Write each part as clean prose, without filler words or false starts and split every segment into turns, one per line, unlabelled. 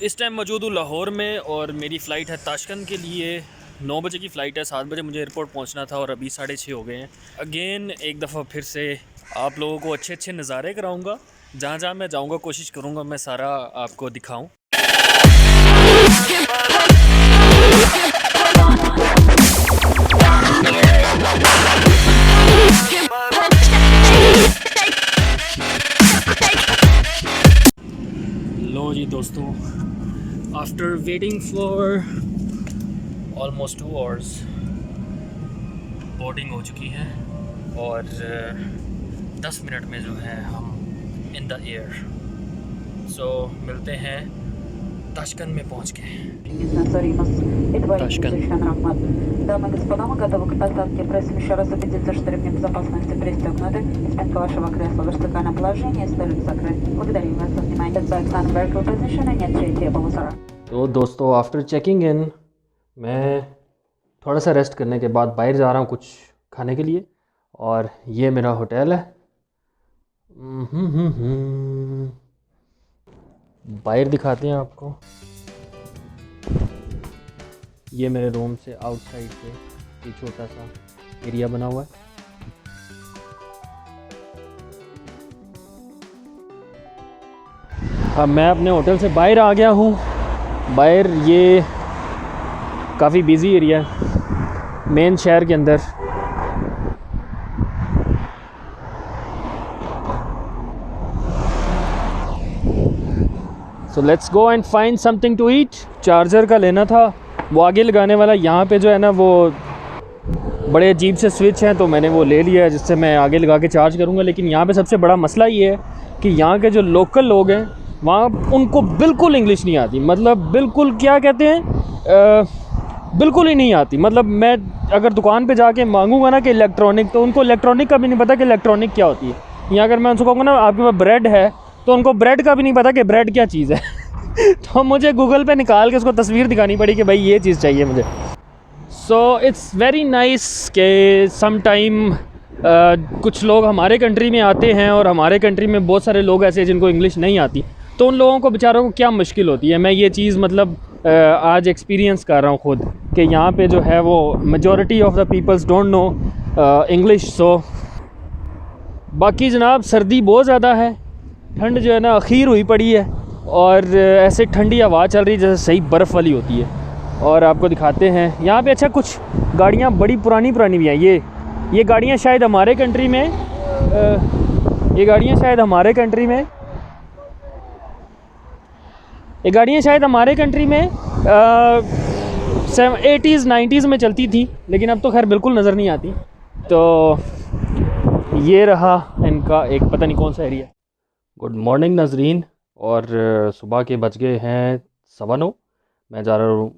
इस टाइम मौजूद हूँ लाहौर में और मेरी फ़्लाइट है ताशकंद के लिए। 9 बजे की फ़्लाइट है, 7 बजे मुझे एयरपोर्ट पहुँचना था और अभी 6:30 हो गए हैं। अगेन एक दफ़ा फिर से आप लोगों को अच्छे अच्छे नज़ारे कराऊँगा। जहाँ जहाँ मैं जाऊँगा कोशिश करूँगा मैं सारा आपको दिखाऊँ। लो जी दोस्तों, after waiting for almost 2 hours boarding हो चुकी है और 10 मिनट में जो है हम इन द एयर। सो मिलते हैं ताशकंद में पहुंच के। ताशकंद
Дамы и господа, мы готовы к посадке. Просим еще раз убедиться, что ремни безопасности пристегнуты. Спинка вашего кресла в вертикальном положении, столик закрыт. Благодарим вас за внимание. Alexander Vertical Position и нет третьего полусора.
तो दोस्तों, आफ्टर चेकिंग इन मैं थोड़ा सा रेस्ट करने के बाद बाहर जा रहा हूँ कुछ खाने के लिए। और ये मेरा होटल है। बाहर दिखाते हैं आपको। ये मेरे रूम से आउटसाइड से ये छोटा सा एरिया बना हुआ है। अब मैं अपने होटल से बाहर आ गया हूँ। बाहर ये काफ़ी बिजी एरिया है मेन शहर के अंदर। So let's go and find something to eat. Charger का लेना था, वो आगे लगाने वाला। यहाँ पे जो है ना वो बड़े अजीब से स्विच हैं, तो मैंने वो ले लिया है जिससे मैं आगे लगा के चार्ज करूँगा। लेकिन यहाँ पे सबसे बड़ा मसला ये है कि यहाँ के जो लोकल लोग हैं वहाँ उनको बिल्कुल इंग्लिश नहीं आती। मतलब बिल्कुल क्या कहते हैं, बिल्कुल ही नहीं आती। मतलब मैं अगर दुकान पे जाके मांगूंगा ना कि इलेक्ट्रॉनिक, तो उनको इलेक्ट्रॉनिक का भी नहीं पता कि इलेक्ट्रॉनिक क्या होती है। यहाँ अगर मैं उनको कहूँगा ना आपके पास ब्रेड है, तो उनको ब्रेड का भी नहीं पता कि ब्रेड क्या चीज़ है। तो मुझे गूगल पे निकाल के उसको तस्वीर दिखानी पड़ी कि भाई ये चीज़ चाहिए मुझे। सो इट्स वेरी नाइस कि सम टाइम कुछ लोग हमारे कंट्री में आते हैं और हमारे कंट्री में बहुत सारे लोग ऐसे हैं जिनको इंग्लिश नहीं आती, तो उन लोगों को बेचारों को क्या मुश्किल होती है। मैं ये चीज़ मतलब आज एक्सपीरियंस कर रहा हूँ खुद कि यहाँ पे जो है वो majority of the peoples don't know English. So बाकी जनाब सर्दी बहुत ज़्यादा है, ठंड जो है ना अखीर हुई पड़ी है और ऐसे ठंडी हवा चल रही है जैसे सही बर्फ़ वाली होती है। और आपको दिखाते हैं यहाँ पे। अच्छा, कुछ गाड़ियाँ बड़ी पुरानी पुरानी भी हैं। ये गाड़ियाँ शायद हमारे कंट्री में ये गाड़ियाँ शायद हमारे कंट्री में 80s 90s में चलती थी, लेकिन अब तो खैर बिल्कुल नज़र नहीं आती। तो ये रहा इनका एक पता नहीं कौन सा एरिया। गुड मॉर्निंग नाजरीन। और सुबह के बज गए हैं 9:15। मैं जा रहा हूँ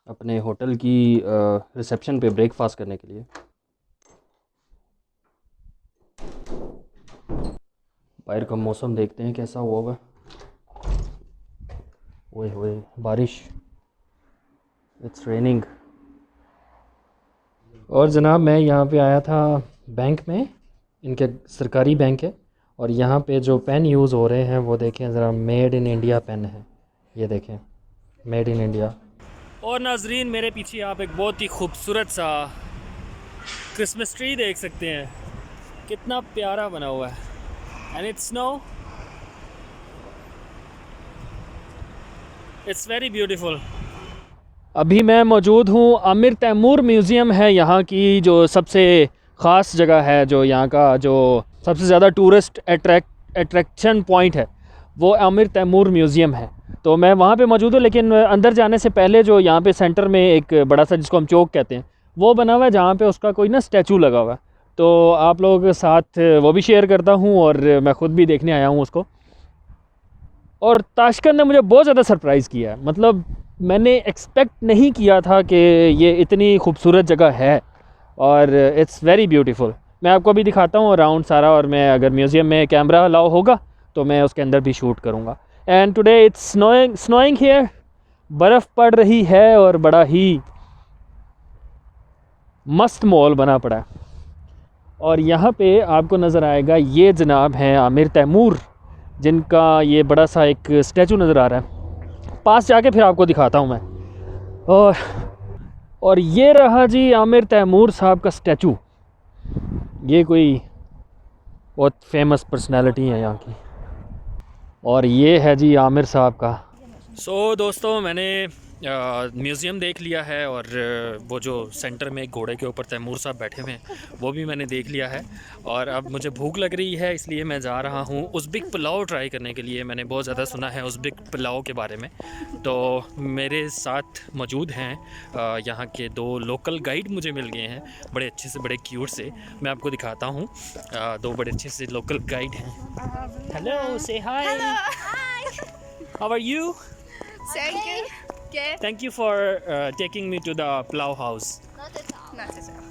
अपने होटल की रिसेप्शन पे ब्रेकफास्ट करने के लिए। बाहर का मौसम देखते हैं कैसा हुआ होगा। ओए होए बारिश, इट्स रेनिंग। और जनाब मैं यहाँ पे आया था बैंक में, इनके सरकारी बैंक है। और यहाँ पे जो पेन यूज़ हो रहे हैं वो देखें ज़रा, मेड इन इंडिया पेन है। ये देखें, मेड इन इंडिया। और नाजरीन मेरे पीछे आप एक बहुत ही खूबसूरत सा क्रिसमस ट्री देख सकते हैं, कितना प्यारा बना हुआ है। And it's snow, it's very beautiful. अभी मैं मौजूद हूँ आमिर तैमूर म्यूज़ियम है यहाँ की जो सबसे ख़ास जगह है, जो यहाँ का जो सबसे ज़्यादा टूरिस्ट अट्रैक्शन पॉइंट है वो आमिर तैमूर म्यूज़ियम है। तो मैं वहाँ पे मौजूद हूँ, लेकिन अंदर जाने से पहले जो यहाँ पे सेंटर में एक बड़ा सा जिसको हम चौक कहते हैं वो बना हुआ है, जहाँ पे उसका कोई ना स्टैचू लगा हुआ है। तो आप लोगों के साथ वो भी शेयर करता हूँ और मैं ख़ुद भी देखने आया हूँ उसको। और ताशकंद ने मुझे बहुत ज़्यादा सरप्राइज़ किया है। मतलब मैंने एक्सपेक्ट नहीं किया था कि ये इतनी खूबसूरत जगह है और इट्स वेरी ब्यूटीफुल। मैं आपको अभी दिखाता हूँ अराउंड सारा, और मैं अगर म्यूज़ियम में कैमरा अलाउ होगा तो मैं उसके अंदर भी शूट करूँगा। And today it's snowing here, बर्फ़ पड़ रही है और बड़ा ही मस्त माहौल बना पड़ा है। और यहाँ पे आपको नज़र आएगा, ये जनाब हैं आमिर तैमूर जिनका ये बड़ा सा एक स्टैचू नज़र आ रहा है। पास जाके फिर आपको दिखाता हूँ मैं। और ये रहा जी आमिर तैमूर साहब का स्टैचू। ये कोई बहुत फेमस पर्सनालिटी है यहाँ की। और ये है जी आमिर साहब का। सो दोस्तों, मैंने म्यूज़ियम देख लिया है और वो जो सेंटर में घोड़े के ऊपर तैमूर साहब बैठे हुए हैं वो भी मैंने देख लिया है। और अब मुझे भूख लग रही है, इसलिए मैं जा रहा हूँ उज़्बेक पुलाव ट्राई करने के लिए। मैंने बहुत ज़्यादा सुना है उज़्बेक पुलाव के बारे में। तो मेरे साथ मौजूद हैं यहाँ के 2 लोकल गाइड मुझे मिल गए हैं, बड़े अच्छे से, बड़े क्यूट से। मैं आपको दिखाता हूँ। 2 बड़े अच्छे से लोकल गाइड हैं। Hello, say hi, how are you?
Thank you. Okay.
Thank you for taking me to the plow house.
Not at all.